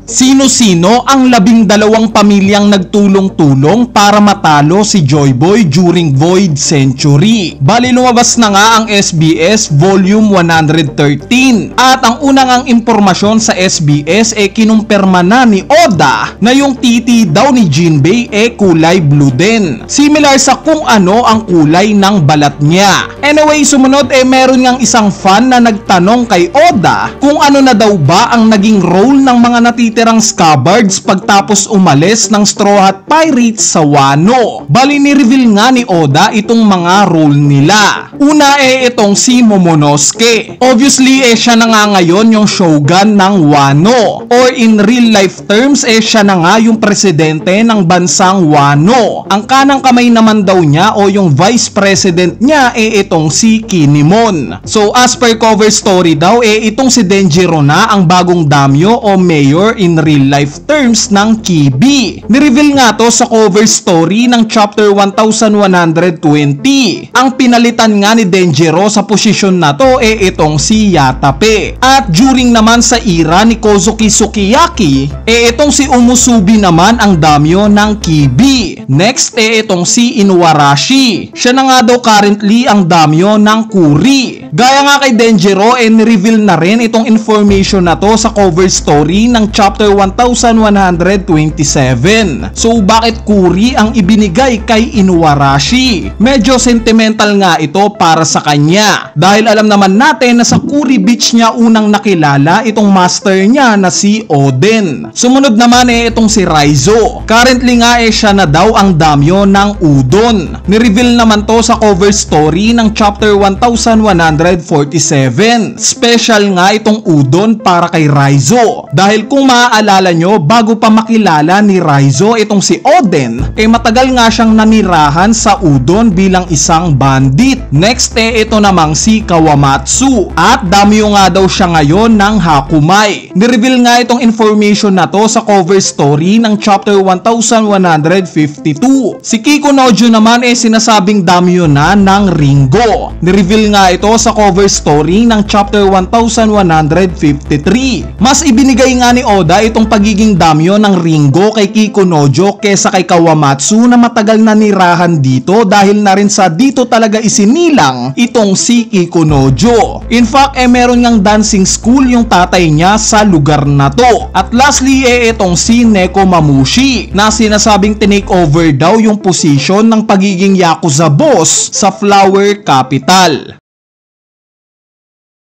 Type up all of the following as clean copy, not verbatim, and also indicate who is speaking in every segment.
Speaker 1: Sino-sino ang 12 pamilyang nagtulong-tulong para matalo si Joy Boy during Void Century? Bali lumabas na nga ang SBS Volume 113 at ang unang ang impormasyon sa SBS kinumpirma na ni Oda na yung titi daw ni Jinbei kulay blue din. Similar sa kung ano ang kulay ng balat niya. Anyway, sumunod meron ngang isang fan na nagtanong kay Oda kung ano na daw ba ang naging role ng mga natitirang Scabbards pagtapos umalis ng Straw Hat Pirates sa Wano. Bali ni-reveal nga ni Oda itong mga role nila. Una itong si Momonosuke. Obviously siya na nga ngayon yung shogun ng Wano, or in real life terms siya na nga yung presidente ng bansang Wano. Ang kanang kamay naman daw niya o yung vice president niya itong si Kinemon. So as per cover story daw itong si Denjiro na ang bagong daimyo o mayor in real life terms ng Kibi. Nireveal nga to sa cover story ng chapter 1120. Ang pinalitan nga ni Denjiro sa posisyon na to itong si Yatape. At during naman sa era ni Kozuki Sukiyaki itong si Umusubi naman ang daimyo ng Kibi. Next itong si Inuarashi. Siya na nga daw currently ang daimyo ng Kuri. Gaya nga kay Denjiro nireveal na rin itong information na to sa cover story ng chapter 1127. So bakit Kuri ang ibinigay kay Inuarashi? Medyo sentimental nga ito para sa kanya dahil alam naman natin na sa Kuri Beach niya unang nakilala itong master niya na si Oden. Sumunod naman itong si Raizo. Currently nga siya na daw ang daimyo ng Udon. Nireveal naman to sa cover story ng chapter 1147. Special nga itong Udon para kay Raizo dahil kung maaalala nyo, bago pa makilala ni Raizo itong si Oden matagal nga siyang nanirahan sa Udon bilang isang bandit. Next ito namang si Kawamatsu at daimyo nga daw siya ngayon ng Hakumai. Nireveal nga itong information na to sa cover story ng chapter 1152. Si Kikunojo naman sinasabing daimyo na ng Ringo. Nireveal nga ito sa cover story ng chapter 1153. Mas ibinigay nga ni Oda itong pagiging daimyo ng Ringo kay Kikunojo kesa kay Kawamatsu na matagal na nirahan dito dahil na rin sa dito talaga isinilang itong si Kikunojo. In fact meron ngang dancing school yung tatay niya sa lugar na to. At lastly itong si Nekomamushi na sinasabing tinake over daw yung posisyon ng pagiging Yakuza boss sa Flower Capital.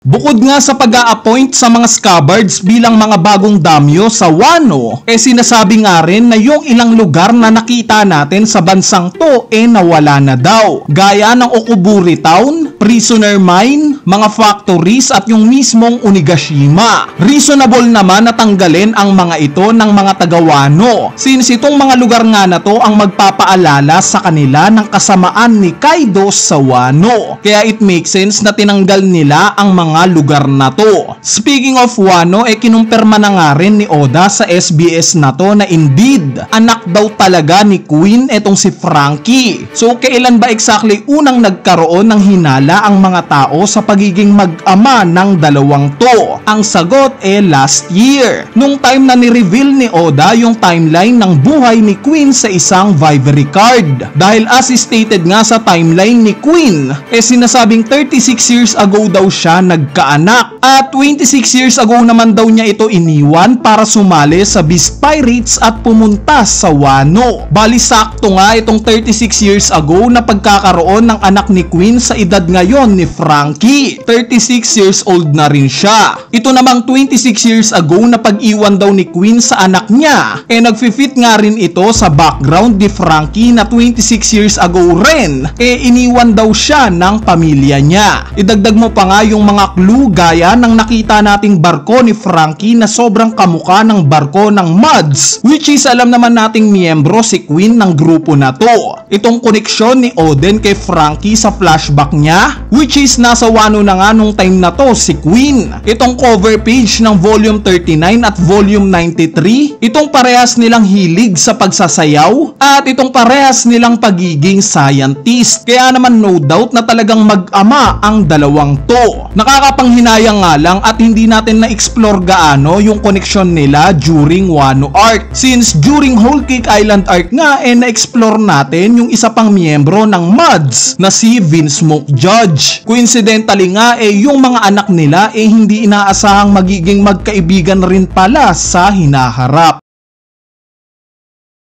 Speaker 1: Bukod nga sa pag-a-appoint sa mga Scabbards bilang mga bagong daimyo sa Wano, sinasabi nga rin na yung ilang lugar na nakita natin sa bansang to nawala na daw. Gaya ng Okuburi Town, Prisoner Mine, mga factories at yung mismong Onigashima. Reasonable naman na tanggalin ang mga ito ng mga taga-Wano since itong mga lugar nga na to ang magpapaalala sa kanila ng kasamaan ni Kaido sa Wano. Kaya it makes sense na tinanggal nila ang mga lugar na to. Speaking of Wano, kinumpirma na nga rin ni Oda sa SBS na to na indeed, anak daw talaga ni Queen etong si Franky. So kailan ba exactly unang nagkaroon ng hinala ang mga tao sa pagiging mag-ama ng dalawang to? Ang sagot last year. Nung time na ni-reveal ni Oda yung timeline ng buhay ni Queen sa isang Vivery card. Dahil as stated nga sa timeline ni Queen, sinasabing 36 years ago daw siya nagkaanak at 26 years ago naman daw niya ito iniwan para sumali sa Beast Pirates at pumunta sa Wano. Bali sakto nga itong 36 years ago na pagkakaroon ng anak ni Queen sa edad ngayon ni Franky. 36 years old na rin siya. Ito namang 26 years ago na pag-iwan daw ni Queen sa anak niya nagfi-fit nga rin ito sa background ni Franky na 26 years ago rin iniwan daw siya ng pamilya niya. Idagdag mo pa nga yung mga clue gaya ng nakita nating barko ni Franky na sobrang kamukha ng barko ng Mads, which is alam naman nating miyembro si Queen ng grupo na to. Itong koneksyon ni Oden kay Franky sa flashback niya, which is nasa Wano na nga nung time na to si Queen. Itong cover page ng volume 39 at volume 93, itong parehas nilang hilig sa pagsasayaw at itong parehas nilang pagiging scientist. Kaya naman no doubt na talagang mag-ama ang dalawang to. Nakakapanghinayang nga lang at hindi natin na-explore gaano yung connection nila during Wano arc. Since during Whole Cake Island arc nga na-explore natin yung isa pang miyembro ng MUDs na si Vince Smoke Judge. Coincidentally nga yung mga anak nila hindi inaasahang magiging magkaibigan rin pala sa hinaharap.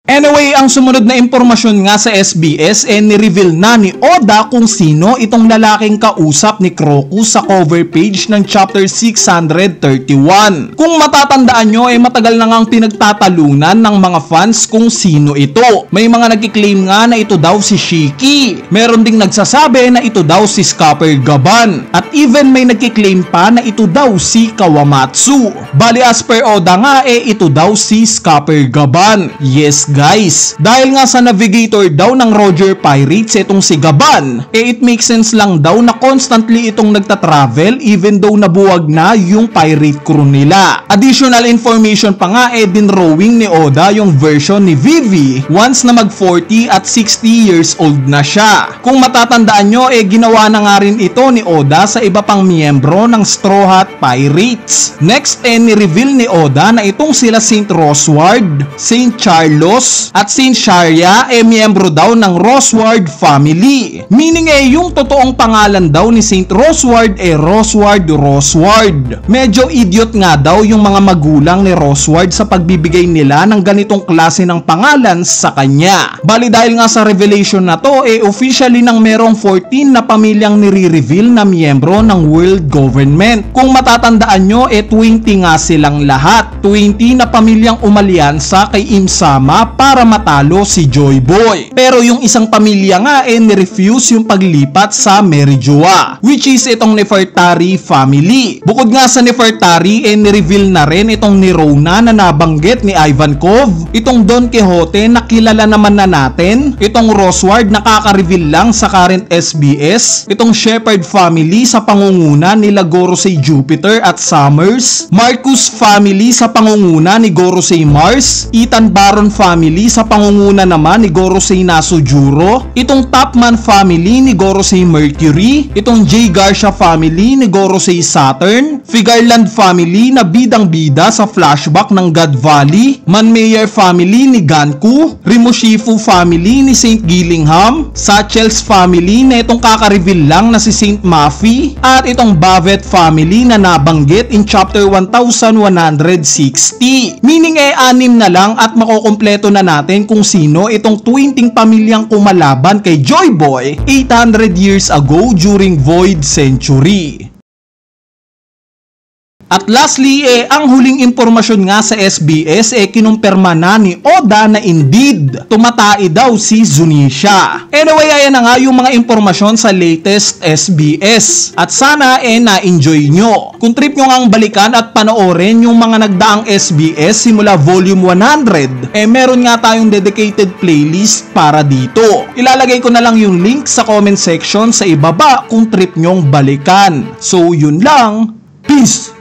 Speaker 1: Anyway, ang sumunod na impormasyon nga sa SBS ni-reveal na ni Oda kung sino itong lalaking kausap ni Crocus sa cover page ng chapter 631. Kung matatandaan nyo matagal na ngang pinagtatalunan ng mga fans kung sino ito. May mga nagkiklaim nga na ito daw si Shiki. Meron ding nagsasabi na ito daw si Scupper Gaban. At even may nagkiklaim pa na ito daw si Kawamatsu. Bali as per Oda nga ito daw si Scupper Gaban. Yes guys, dahil nga sa navigator daw ng Roger Pirates itong si Gaban, it makes sense lang daw na constantly itong nagtatravel even though nabuwag na yung pirate crew nila. Additional information pa nga dinrawing ni Oda yung version ni Vivi once na mag 40 at 60 years old na siya. Kung matatandaan nyo ginawa na nga rin ito ni Oda sa iba pang miyembro ng Straw Hat Pirates. Next ni-reveal ni Oda na itong sila Saint Rosward, Saint Charlos, at Saint Sharia miyembro daw ng Rosward family. Meaning yung totoong pangalan daw ni Saint Rosward Rosward. Medyo idiot nga daw yung mga magulang ni Rosward sa pagbibigay nila ng ganitong klase ng pangalan sa kanya. Bali dahil nga sa revelation na to officially nang merong 14 na pamilyang nire-reveal na miyembro ng world government. Kung matatandaan nyo 20 nga silang lahat. 20 na pamilyang umalyansa kay Imsama para matalo si Joy Boy. Pero yung isang pamilya nga ni-refuse yung paglipat sa Merijoa, which is itong Nefertari family. Bukod nga sa Nefertari ni-reveal na rin itong ni Rona na nabanggit ni Ivankov, itong Don Quixote na kilala naman na natin, itong Rosward na kaka-reveal lang sa current SBS, itong Shepherd family sa pangunguna nila Gorosei Jupiter at Summers, Marcus family sa pangunguna ni Gorosei Mars, Ethan Baron family sa pangunguna naman ni Gorosei Nasujuro, itong Topman family ni Gorosei Mercury, itong J. Garcia family ni Gorosei Saturn, Figarland family na bidang-bida sa flashback ng God Valley, Manmeyer family ni Ganku, Rimoshifu family ni Saint Gillingham, Satchel's family na itong kaka-reveal lang na si Saint Maffy, at itong Bavet family na nabanggit in chapter 1160. Meaning 6 na lang at makukumpleto na natin kung sino itong 20 pamilyang kumalaban kay Joy Boy 800 years ago during Void Century. At lastly, ang huling impormasyon nga sa SBS kinumpirma na ni Oda na indeed tumatai daw si Zunisha. Anyway, ayan na nga yung mga impormasyon sa latest SBS. At sana na-enjoy nyo. Kung trip nyo nga ang balikan at panoorin yung mga nagdaang SBS simula volume 100, meron nga tayong dedicated playlist para dito. Ilalagay ko na lang yung link sa comment section sa ibaba kung trip nyong balikan. So yun lang, peace!